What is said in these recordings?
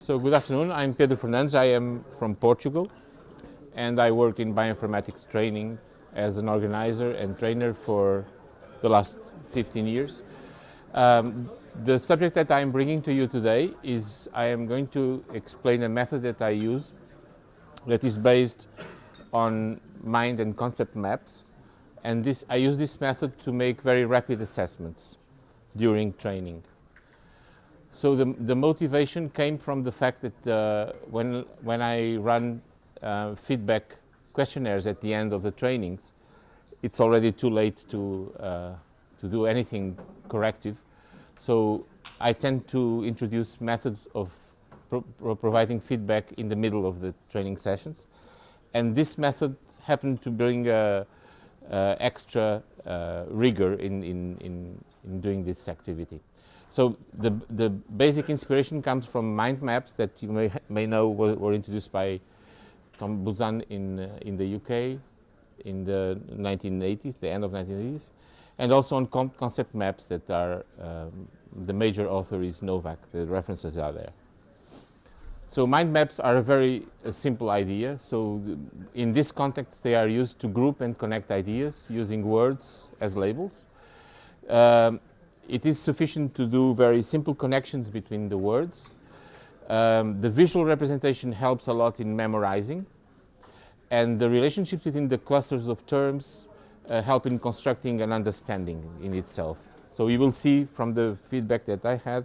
So good afternoon, I'm Pedro Fernandes. I am from Portugal and I work in bioinformatics training as an organizer and trainer for the last 15 years. The subject that I'm bringing to you today is I am going to explain a method that I use that is based on mind and concept maps, and I use this method to make very rapid assessments during training. So the motivation came from the fact that when I run feedback questionnaires at the end of the trainings, it's already too late to do anything corrective. So I tend to introduce methods of providing feedback in the middle of the training sessions, and this method happened to bring extra rigor in doing this activity. So the basic inspiration comes from mind maps that you may know were introduced by Tom Buzan in the UK in the 1980s, the end of 1980s, and also on concept maps that are the major author is Novak. The references are there. So mind maps are a very simple idea. So in this context, they are used to group and connect ideas using words as labels. It is sufficient to do very simple connections between the words. The visual representation helps a lot in memorizing, and the relationships between the clusters of terms help in constructing an understanding in itself. So you will see from the feedback that I had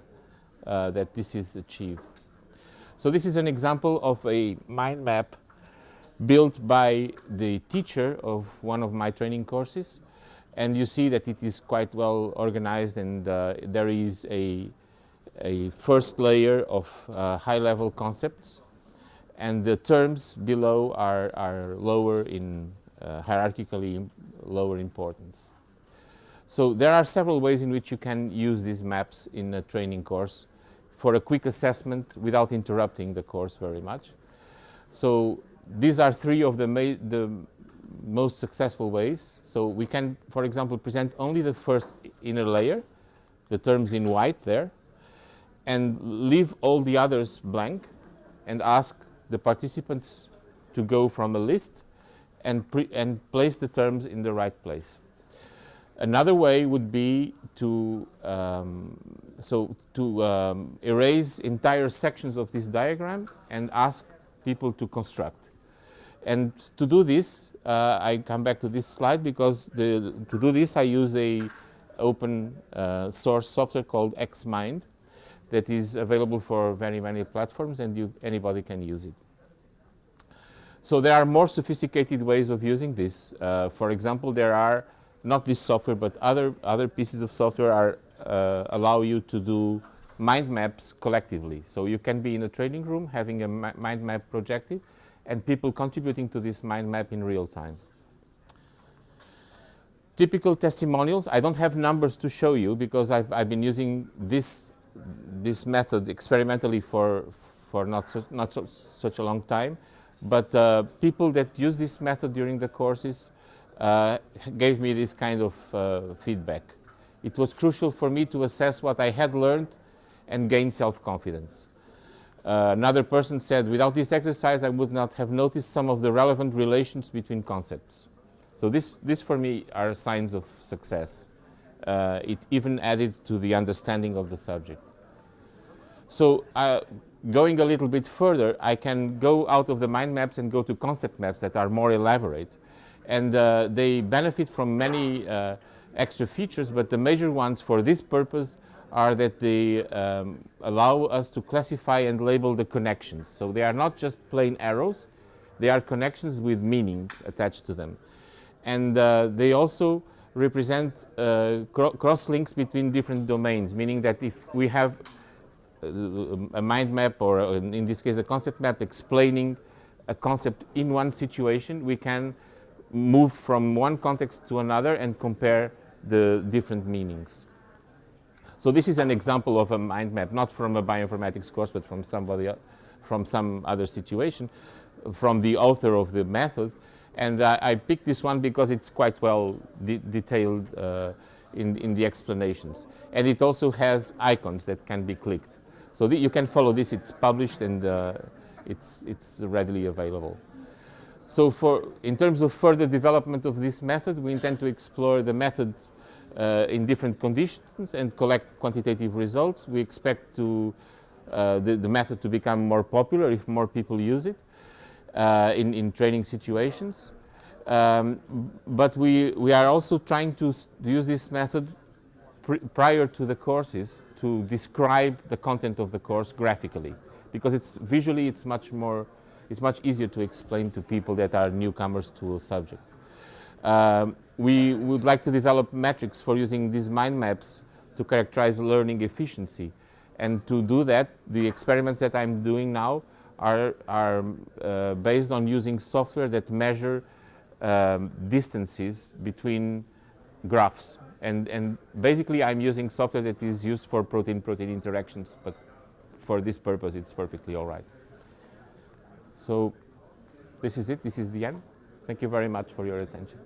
that this is achieved. So this is an example of a mind map built by the teacher of one of my training courses. And you see that it is quite well organized, and there is a first layer of high-level concepts, and the terms below are lower in hierarchically lower importance. So there are several ways in which you can use these maps in a training course for a quick assessment without interrupting the course very much. So these are three of the most successful ways. So we can, for example, present only the first inner layer, the terms in white there, and leave all the others blank and ask the participants to go from a list and place the terms in the right place. Another way would be to erase entire sections of this diagram and ask people to construct. And to do this, I come back to this slide because to do this I use a open source software called XMind that is available for very many platforms, and anybody can use it. So there are more sophisticated ways of using this. For example, there are not this software, but other pieces of software allow you to do mind maps collectively. So you can be in a training room having a mind map projected, and people contributing to this mind map in real time. Typical testimonials, I don't have numbers to show you because I've been using this method experimentally for not such a long time, but people that use this method during the courses gave me this kind of feedback. It was crucial for me to assess what I had learned and gain self-confidence. Another person said, without this exercise, I would not have noticed some of the relevant relations between concepts. So this for me are signs of success. It even added to the understanding of the subject. So going a little bit further, I can go out of the mind maps and go to concept maps that are more elaborate. And they benefit from many extra features, but the major ones for this purpose are that they allow us to classify and label the connections. So they are not just plain arrows, they are connections with meaning attached to them. And they also represent cross-links between different domains, meaning that if we have a mind map, or in this case a concept map explaining a concept in one situation, we can move from one context to another and compare the different meanings. So this is an example of a mind map, not from a bioinformatics course, but from some other situation, from the author of the method. And I picked this one because it's quite well detailed in the explanations. And it also has icons that can be clicked. So you can follow this, it's published and it's readily available. So in terms of further development of this method, we intend to explore the method in different conditions and collect quantitative results. We expect the method to become more popular if more people use it in training situations. But we are also trying to use this method prior to the courses to describe the content of the course graphically, because visually it's much easier to explain to people that are newcomers to a subject. We would like to develop metrics for using these mind maps to characterize learning efficiency. And to do that, the experiments that I'm doing now are based on using software that measure distances between graphs. And basically I'm using software that is used for protein-protein interactions, but for this purpose it's perfectly all right. So this is it, this is the end. Thank you very much for your attention.